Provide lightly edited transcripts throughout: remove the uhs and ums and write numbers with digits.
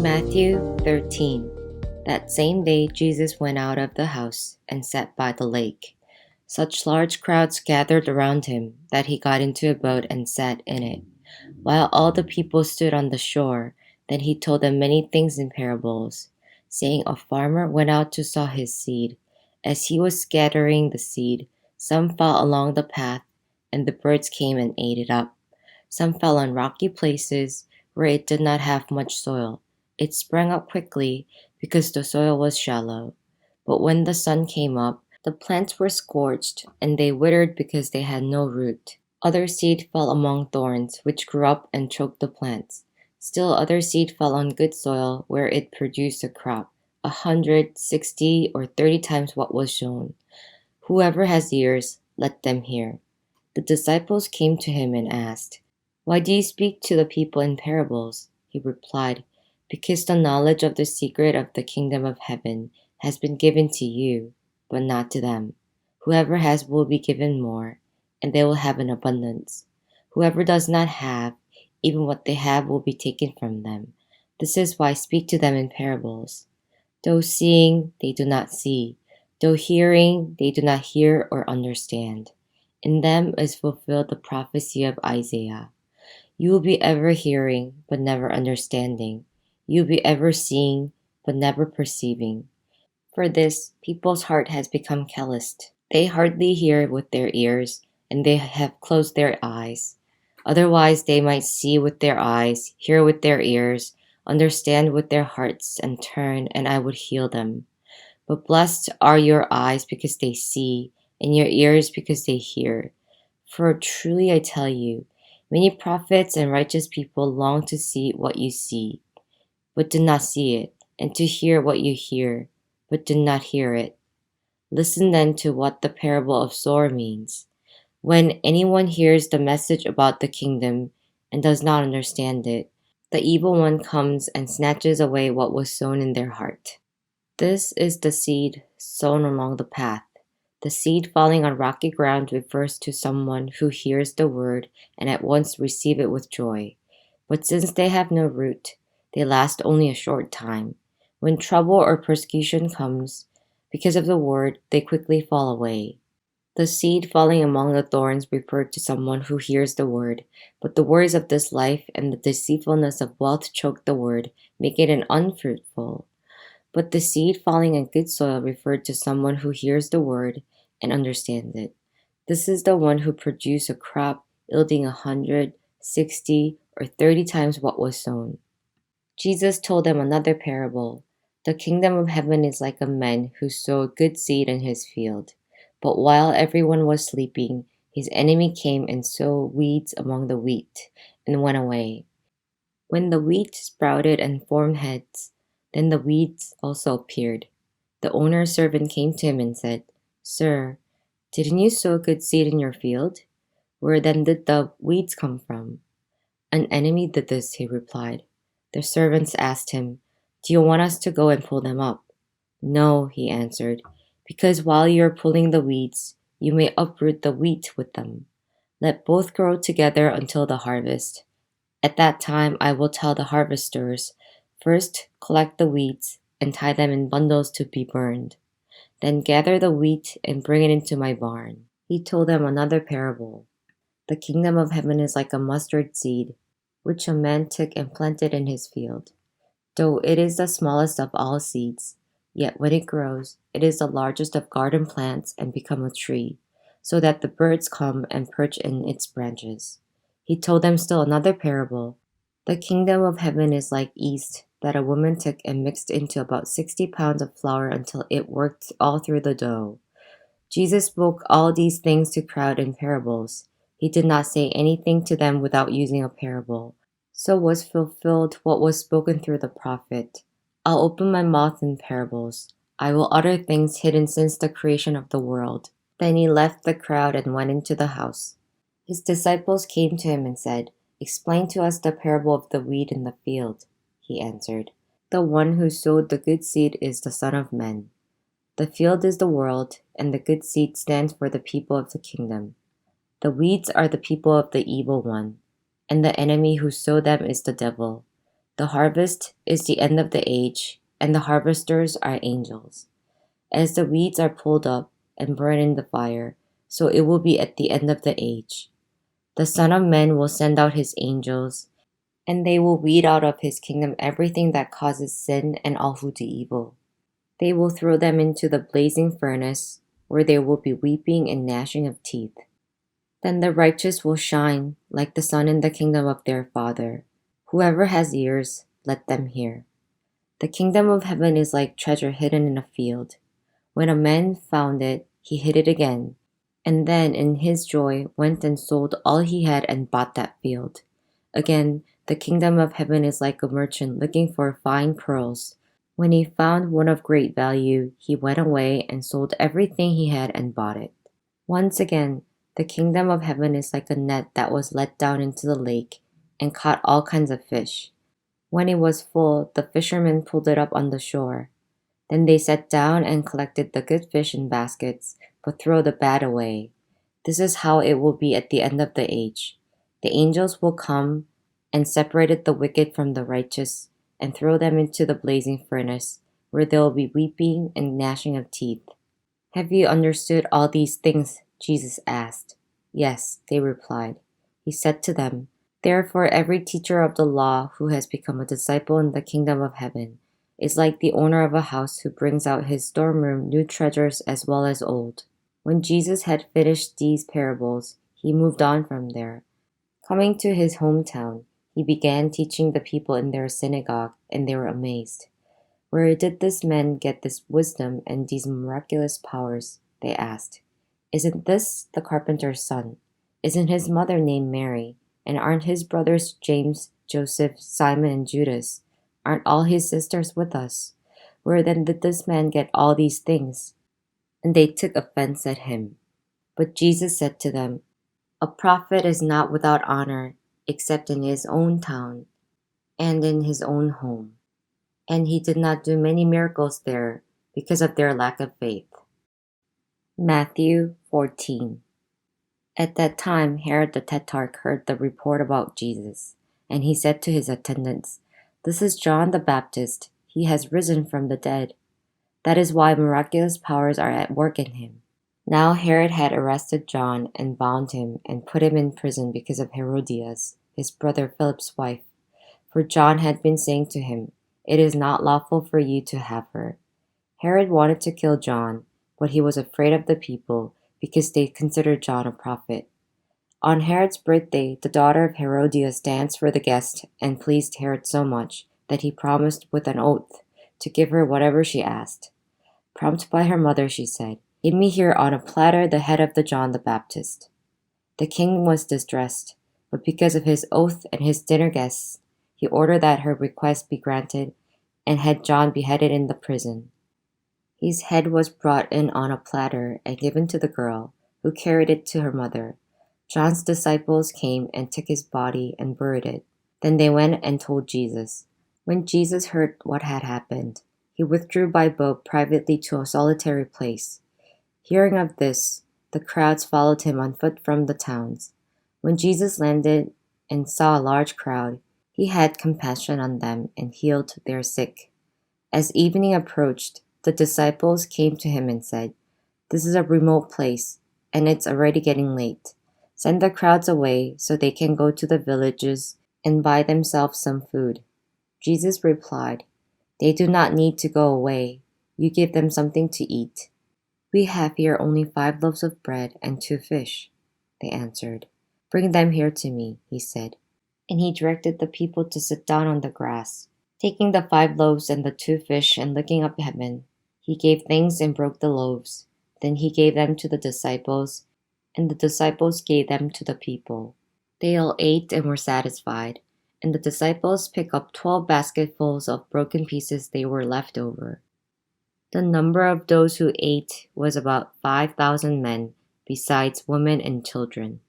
Matthew 13. That same day Jesus went out of the house and sat by the lake. Such large crowds gathered around him that he got into a boat and sat in it, while all the people stood on the shore. Then he told them many things in parables, saying, a farmer went out to sow his seed. As he was scattering the seed, some fell along the path, and the birds came and ate it up. Some fell on rocky places where it did not have much soil. It sprang up quickly because the soil was shallow. But when the sun came up, the plants were scorched, and they withered because they had no root. Other seed fell among thorns, which grew up and choked the plants. Still other seed fell on good soil, where it produced a crop, 100, 60, or 30 times what was sown. Whoever has ears, let them hear. The disciples came to him and asked, Why do you speak to the people in parables? He replied, Because the knowledge of the secret of the kingdom of heaven has been given to you, but not to them. Whoever has will be given more, and they will have an abundance. Whoever does not have, even what they have will be taken from them. This is why I speak to them in parables. Though seeing, they do not see. Though hearing, they do not hear or understand. In them is fulfilled the prophecy of Isaiah. You will be ever hearing, but never understanding. You will be ever seeing, but never perceiving. For this, people's heart has become calloused. They hardly hear with their ears, and they have closed their eyes. Otherwise they might see with their eyes, hear with their ears, understand with their hearts, and turn, and I would heal them. But blessed are your eyes because they see, and your ears because they hear. For truly I tell you, many prophets and righteous people long to see what you see, but did not see it, and to hear what you hear, but did not hear it. Listen then to what the parable of sower means. When anyone hears the message about the kingdom and does not understand it, the evil one comes and snatches away what was sown in their heart. This is the seed sown along the path. The seed falling on rocky ground refers to someone who hears the word and at once receive it with joy. But since they have no root, they last only a short time. When trouble or persecution comes, because of the word, they quickly fall away. The seed falling among the thorns referred to someone who hears the word, but the worries of this life and the deceitfulness of wealth choke the word, make it unfruitful. But the seed falling in good soil referred to someone who hears the word and understands it. This is the one who produces a crop yielding 100, 60, or 30 times what was sown. Jesus told them another parable. The kingdom of heaven is like a man who sowed good seed in his field. But while everyone was sleeping, his enemy came and sowed weeds among the wheat and went away. When the wheat sprouted and formed heads, then the weeds also appeared. The owner's servant came to him and said, Sir, didn't you sow good seed in your field? Where then did the weeds come from? An enemy did this, he replied. The servants asked him, Do you want us to go and pull them up? No, he answered, because while you are pulling the weeds, you may uproot the wheat with them. Let both grow together until the harvest. At that time I will tell the harvesters, First collect the weeds and tie them in bundles to be burned. Then gather the wheat and bring it into my barn. He told them another parable. The kingdom of heaven is like a mustard seed, which a man took and planted in his field. Though it is the smallest of all seeds, yet when it grows, it is the largest of garden plants and become a tree, so that the birds come and perch in its branches. He told them still another parable. The kingdom of heaven is like yeast that a woman took and mixed into about 60 pounds of flour until it worked all through the dough. Jesus spoke all these things to crowd in parables. He did not say anything to them without using a parable. So was fulfilled what was spoken through the prophet. I'll open my mouth in parables. I will utter things hidden since the creation of the world. Then he left the crowd and went into the house. His disciples came to him and said, Explain to us the parable of the wheat in the field. He answered, The one who sowed the good seed is the Son of Man. The field is the world, and the good seed stands for the people of the kingdom. The weeds are the people of the evil one, and the enemy who sowed them is the devil. The harvest is the end of the age, and the harvesters are angels. As the weeds are pulled up and burned in the fire, so it will be at the end of the age. The Son of Man will send out his angels, and they will weed out of his kingdom everything that causes sin and all who do evil. They will throw them into the blazing furnace, where there will be weeping and gnashing of teeth. Then the righteous will shine like the sun in the kingdom of their Father. Whoever has ears, let them hear. The kingdom of heaven is like treasure hidden in a field. When a man found it, he hid it again, and then in his joy went and sold all he had and bought that field. Again, the kingdom of heaven is like a merchant looking for fine pearls. When he found one of great value, he went away and sold everything he had and bought it. Once again, the kingdom of heaven is like a net that was let down into the lake and caught all kinds of fish. When it was full, the fishermen pulled it up on the shore. Then they sat down and collected the good fish in baskets, but threw the bad away. This is how it will be at the end of the age. The angels will come and separate the wicked from the righteous and throw them into the blazing furnace, where there will be weeping and gnashing of teeth. Have you understood all these things? Jesus asked. Yes, they replied. He said to them, Therefore every teacher of the law who has become a disciple in the kingdom of heaven is like the owner of a house who brings out his storeroom new treasures as well as old. When Jesus had finished these parables, he moved on from there. Coming to his hometown, he began teaching the people in their synagogue, and they were amazed. Where did this man get this wisdom and these miraculous powers? They asked. Isn't this the carpenter's son? Isn't his mother named Mary? And aren't his brothers James, Joseph, Simon, and Judas? Aren't all his sisters with us? Where then did this man get all these things? And they took offense at him. But Jesus said to them, A prophet is not without honor, except in his own town and in his own home. And he did not do many miracles there because of their lack of faith. Matthew 14. At that time, Herod the Tetrarch heard the report about Jesus, and he said to his attendants, This is John the Baptist. He has risen from the dead. That is why miraculous powers are at work in him. Now Herod had arrested John and bound him and put him in prison because of Herodias, his brother Philip's wife. For John had been saying to him, It is not lawful for you to have her. Herod wanted to kill John, but he was afraid of the people because they considered John a prophet. On Herod's birthday, the daughter of Herodias danced for the guests and pleased Herod so much that he promised with an oath to give her whatever she asked. Prompted by her mother, she said, Give me here on a platter the head of the John the Baptist. The king was distressed, but because of his oath and his dinner guests, he ordered that her request be granted and had John beheaded in the prison. His head was brought in on a platter and given to the girl, who carried it to her mother. John's disciples came and took his body and buried it. Then they went and told Jesus. When Jesus heard what had happened, he withdrew by boat privately to a solitary place. Hearing of this, the crowds followed him on foot from the towns. When Jesus landed and saw a large crowd, he had compassion on them and healed their sick. As evening approached, the disciples came to him and said, This is a remote place, and it's already getting late. Send the crowds away so they can go to the villages and buy themselves some food. Jesus replied, They do not need to go away. You give them something to eat. We have here only 5 loaves of bread and 2 fish, they answered. Bring them here to me, he said. And he directed the people to sit down on the grass. Taking the 5 loaves and the 2 fish and looking up at heaven, he gave thanks and broke the loaves. Then he gave them to the disciples, and the disciples gave them to the people. They all ate and were satisfied, and the disciples picked up 12 basketfuls of broken pieces they were left over. The number of those who ate was about 5,000 men, besides women and children.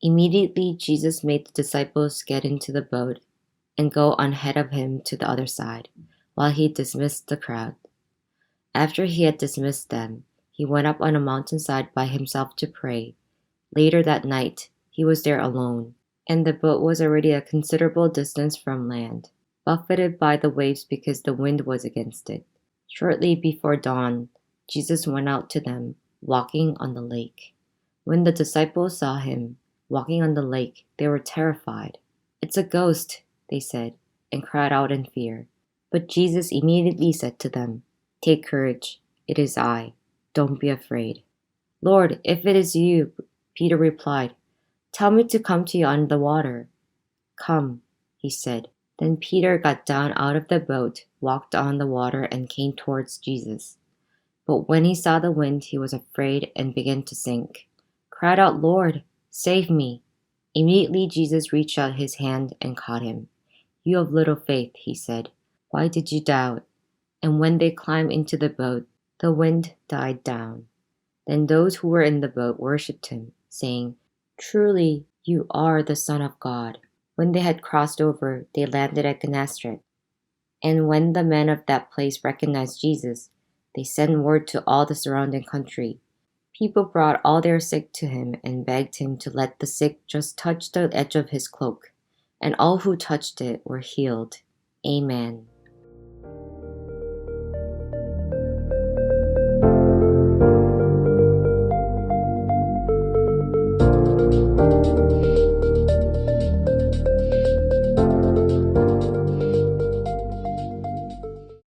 Immediately Jesus made the disciples get into the boat and go on ahead of him to the other side, while he dismissed the crowd. After he had dismissed them, he went up on a mountainside by himself to pray. Later that night, he was there alone, and the boat was already a considerable distance from land. buffeted by the waves because the wind was against it. Shortly before dawn, Jesus went out to them, walking on the lake. When the disciples saw him walking on the lake, they were terrified. "It's a ghost," they said, and cried out in fear. But Jesus immediately said to them, "Take courage, it is I. Don't be afraid." "Lord, if it is you," Peter replied, "tell me to come to you on the water." "Come," he said. Then Peter got down out of the boat, walked on the water, and came towards Jesus. But when he saw the wind, he was afraid and began to sink. Cried out, "Lord, save me." Immediately Jesus reached out his hand and caught him. "You of little faith," he said, "why did you doubt?" And when they climbed into the boat, the wind died down. Then those who were in the boat worshipped him, saying, "Truly, you are the Son of God." When they had crossed over, they landed at Gennesaret. And when the men of that place recognized Jesus, they sent word to all the surrounding country. People brought all their sick to him and begged him to let the sick just touch the edge of his cloak. And all who touched it were healed. Amen.